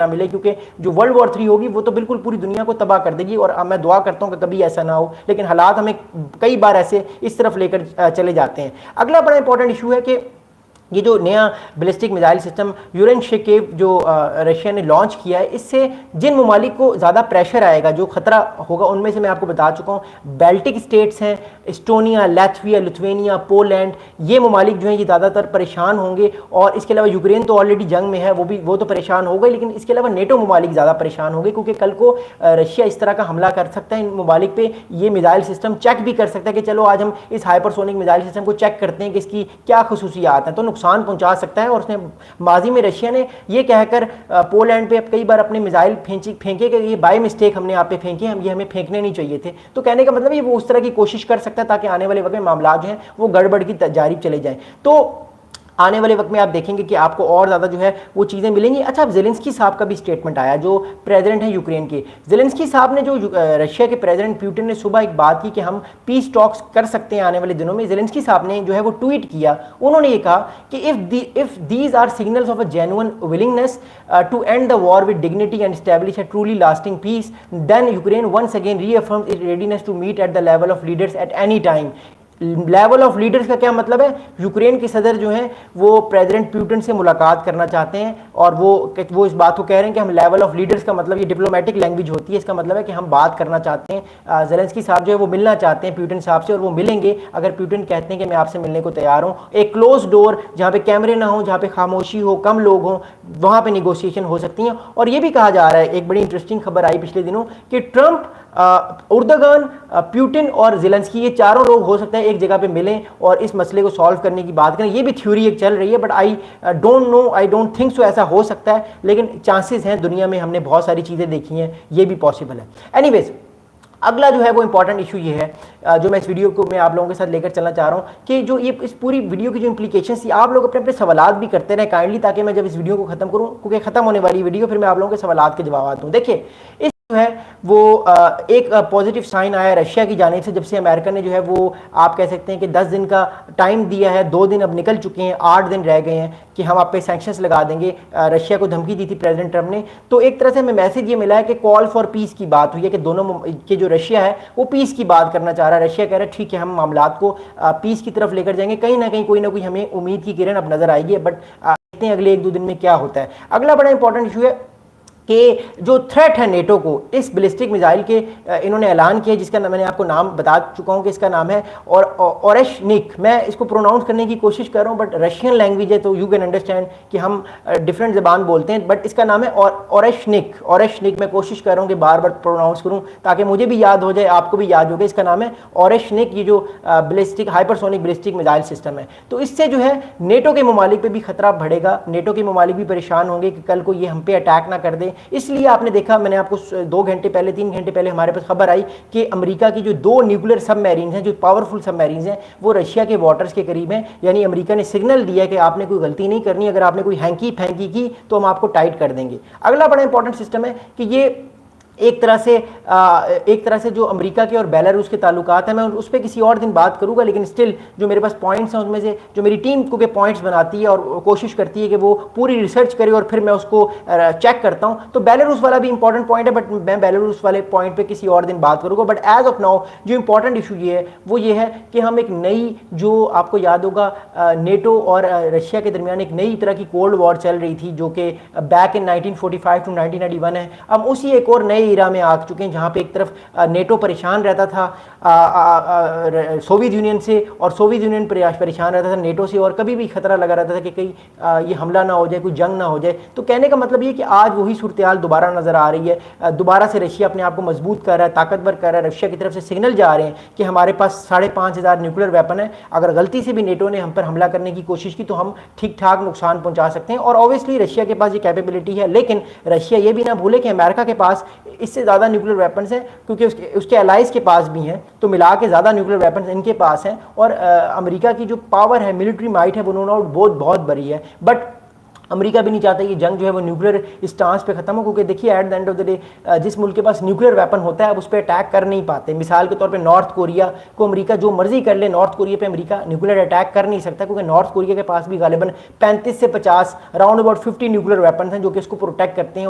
ना मिले, क्योंकि जो वर्ल्ड वॉर 3 होगी वो तो बिल्कुल पूरी दुनिया को तबाह कर देगी। और मैं दुआ करता हूं कि कभी ऐसा ना हो, लेकिन हालात हमें कई बार ऐसे इस तरफ लेकर चले जाते हैं। अगला बड़ा इंपॉर्टेंट इशू है कि ये जो नया बैलिस्टिक मिसाइल सिस्टम यूरेन शेकेव जो रशिया ने लॉन्च किया है, इससे जिन ममालिक को ज़्यादा प्रेशर आएगा, जो खतरा होगा, उनमें से मैं आपको बता चुका हूँ बाल्टिक स्टेट्स हैं, एस्टोनिया, लैथविया, लिथुआनिया, पोलैंड, ये ममालिक जो हैं ये ज़्यादातर परेशान होंगे। और इसके अलावा यूक्रेन तो ऑलरेडी जंग में है, वो तो परेशान होगा, लेकिन इसके अलावा नेटो ममालिक ज़्यादा परेशान होंगे, क्योंकि कल को रशिया इस तरह का हमला कर सकता है इन ममालिक पे। ये मिसाइल सिस्टम चेक भी कर सकता है कि चलो आज हम इस हाइपरसोनिक मिसाइल सिस्टम को चेक करते हैं कि इसकी क्या खसूसियात हैं, तो नुकसान पहुंचा सकता है। और उसने माजी में रशिया ने ये कहकर पोलैंड पे कई बार अपने मिसाइल फेंके कि ये बाय मिस्टेक हमने आप पे फेंके, ये हमें फेंकने नहीं चाहिए थे। तो कहने का मतलब ये वो उस तरह की कोशिश कर सकता है ताकि आने वाले वक्त में मामला जो हैं वो गड़बड़ की जानिब चले जाएं। तो आने वाले वक्त में आप देखेंगे कि आपको और ज़्यादा जो है वो चीज़ें मिलेंगी। अच्छा, अब ज़ेलेंस्की साहब का भी स्टेटमेंट आया, जो प्रेसिडेंट है यूक्रेन के। ज़ेलेंस्की साहब ने, जो रशिया के प्रेसिडेंट पुतिन ने सुबह एक बात की कि हम पीस टॉक्स कर सकते हैं आने वाले दिनों में। ज़ेलेंस्की साहब ने जो है वो ट्वीट किया, उन्होंने ये कहा कि if these are signals of a genuine willingness to end the war with dignity and establish a truly lasting peace, then Ukraine once again reaffirms its readiness to meet at the level of leaders at any time. Level of leaders का क्या मतलब है? Ukraine के सदर जो हैं वो president Putin से मुलाकात करना चाहते हैं, और वो इस बात को कह रहे हैं कि हम लेवल ऑफ लीडर्स का मतलब, ये डिप्लोमेटिक लैंग्वेज होती है, इसका मतलब है कि हम बात करना चाहते हैं। ज़ेलेंस्की साहब जो है वो मिलना चाहते हैं पुतिन साहब से, और वो मिलेंगे अगर पुतिन कहते हैं कि मैं आपसे मिलने को तैयार हूँ। एक क्लोज डोर, जहाँ पे कैमरे ना हो, जहाँ पे खामोशी हो, कम लोग हों, वहाँ पे निगोशिएशन हो सकती हैं। और ये भी कहा जा रहा है, एक बड़ी इंटरेस्टिंग खबर आई पिछले दिनों, कि ट्रंप, उर्दगन, पुतिन और ज़ेलेंस्की, ये चारों लोग हो सकता है एक जगह पे मिलें और इस मसले को सॉल्व करने की बात करें। ये भी थ्योरी एक चल रही है, but I don't think so ऐसा हो सकता है, लेकिन चांसेस हैं। दुनिया में हमने बहुत सारी चीज़ें देखी हैं, ये भी पॉसिबल है। एनीवेज, अगला जो है वो इंपॉर्टेंट इशू ये है जो मैं इस वीडियो को मैं आप लोगों के साथ लेकर चलना चाह रहा हूँ, कि जो ये इस पूरी वीडियो की जो इंप्लीकेशंस थी, आप लोग अपने अपने सवालात भी करते रहे काइंडली, ताकि मैं जब इस वीडियो को खत्म करूँ, क्योंकि खत्म होने वाली वीडियो, फिर मैं आप लोगों के सवालात के जवाब दूँ। देखिए, इस जो है वो एक पॉजिटिव साइन आया रशिया की जानिब से, जब से अमेरिका ने जो है वो, आप कह सकते हैं कि 10 दिन का टाइम दिया है। 2 दिन अब निकल चुके हैं, 8 दिन रह गए हैं कि हम आप पे सैंक्शंस लगा देंगे। रशिया को धमकी दी थी प्रेसिडेंट ट्रंप ने। तो एक तरह से हमें मैसेज ये मिला है कि कॉल फॉर पीस की बात हुई है, कि दोनों के जो रशिया है वो पीस की बात करना चाह रहा है। रशिया कह रहा है ठीक है, हम मामलात को पीस की तरफ लेकर जाएंगे, कहीं ना कहीं कोई ना कोई हमें उम्मीद की किरण अब नजर आएगी। बट देखते हैं अगले 1-2 दिन में क्या होता है। अगला बड़ा इंपॉर्टेंट इशू है कि जो थ्रेट है नेटो को, इस बैलिस्टिक मिसाइल के इन्होंने ऐलान किया, जिसका मैंने आपको नाम बता चुका हूं कि इसका नाम है ओरेशनिक। मैं इसको प्रोनाउंस करने की कोशिश कर रहा हूं, बट रशियन लैंग्वेज है तो यू कैन अंडरस्टैंड कि हम डिफरेंट ज़बान बोलते हैं, बट इसका नाम है ओरेशनिक। मैं कोशिश कर रहा हूं कि बार बार प्रोनाउंस करूं ताकि मुझे भी याद हो जाए, आपको भी याद हो जाए। इसका नाम है ओरेशनिक। ये जो ballistic hypersonic ballistic missile system है, तो इससे जो है नेटो के ममालिक पे भी खतरा बढ़ेगा। नेटो के ममालिक भी परेशान होंगे कि कल को ये हम पे अटैक ना कर दे। इसलिए आपने देखा, मैंने आपको 2 घंटे पहले 3 घंटे पहले हमारे पास खबर आई कि अमेरिका की जो 2 न्यूक्लियर सबमरीन हैं, जो पावरफुल सबमरीन हैं, वो रशिया के वाटर्स के करीब हैं। यानी अमेरिका ने सिग्नल दिया कि आपने कोई गलती नहीं करनी, अगर आपने कोई हैंकी फैंकी की तो हम आपको टाइट कर देंगे। अगला बड़ा इंपॉर्टेंट सिस्टम है कि ये एक तरह से जो अमेरिका के और बेलारूस के ताल्लुकात हैं, मैं उस पर किसी और दिन बात करूंगा, लेकिन स्टिल जो मेरे पास पॉइंट्स हैं, उसमें से जो मेरी टीम को के पॉइंट्स बनाती है और कोशिश करती है कि वो पूरी रिसर्च करे और फिर मैं उसको चेक करता हूं। तो बेलारूस वाला भी इंपॉर्टेंट पॉइंट है, बट मैं बेलारूस वाले पॉइंट पे किसी और दिन बात करूंगा। बट एज ऑफ नाउ जो इंपॉर्टेंट इशू ये है वो ये है कि हम एक नई, जो आपको याद होगा नेटो और रशिया के दरमियान एक नई तरह की कोल्ड वॉर चल रही थी, जो कि बैक इन 1945 टू 1991 है। अब उसी एक और नए ईरा में आ चुके हैं, जहां पे एक तरफ नेटो परेशान रहता था सोवियत यूनियन से, और सोवियत यूनियन परेशान रहता था नेटो से, और कभी भी खतरा लगा रहता था कि कहीं ये हमला ना हो जाए, कोई जंग ना हो जाए। तो कहने का मतलब ये कि आज वही सूरत हाल दोबारा नजर आ रही है। दोबारा से रशिया अपने आप को मजबूत कर रहा है, ताकतवर कर रहा है। रशिया की तरफ से सिग्नल जा रहे हैं कि हमारे पास 5,500 न्यूक्लियर वेपन है, अगर गलती से भी नेटो ने हम पर हमला करने की कोशिश की तो हम ठीक ठाक नुकसान पहुंचा सकते हैं। और ऑब्वियसली रशिया के पास ये कैपेबिलिटी है, लेकिन रशिया ये भी ना भूले कि अमेरिका के पास इससे ज़्यादा न्यूक्लियर वेपन्स हैं, क्योंकि उसके अलाइज के पास भी हैं, तो मिला के ज़्यादा न्यूक्लियर वेपन्स इनके पास हैं। और अमेरिका की जो पावर है, मिलिट्री माइट है, वो नो डाउट बहुत बड़ी है। बट अमेरिका भी नहीं चाहता ये जंग जो है वो न्यूक्लियर स्टांस पे खत्म हो, क्योंकि देखिए at the end of the day जिस मुल्क के पास न्यूक्लियर वेपन होता है अब उस पर अटैक कर नहीं पाते। मिसाल के तौर पे नॉर्थ कोरिया को अमेरिका जो मर्जी कर ले, नॉर्थ कोरिया पे अमेरिका न्यूक्लियर अटैक कर नहीं सकता, क्योंकि नॉर्थ कोरिया के पास भी गालिबन 35 से 50 राउंड अबाउट 50 न्यूक्लियर वेपन हैं जो कि इसको प्रोटेक्ट करते हैं।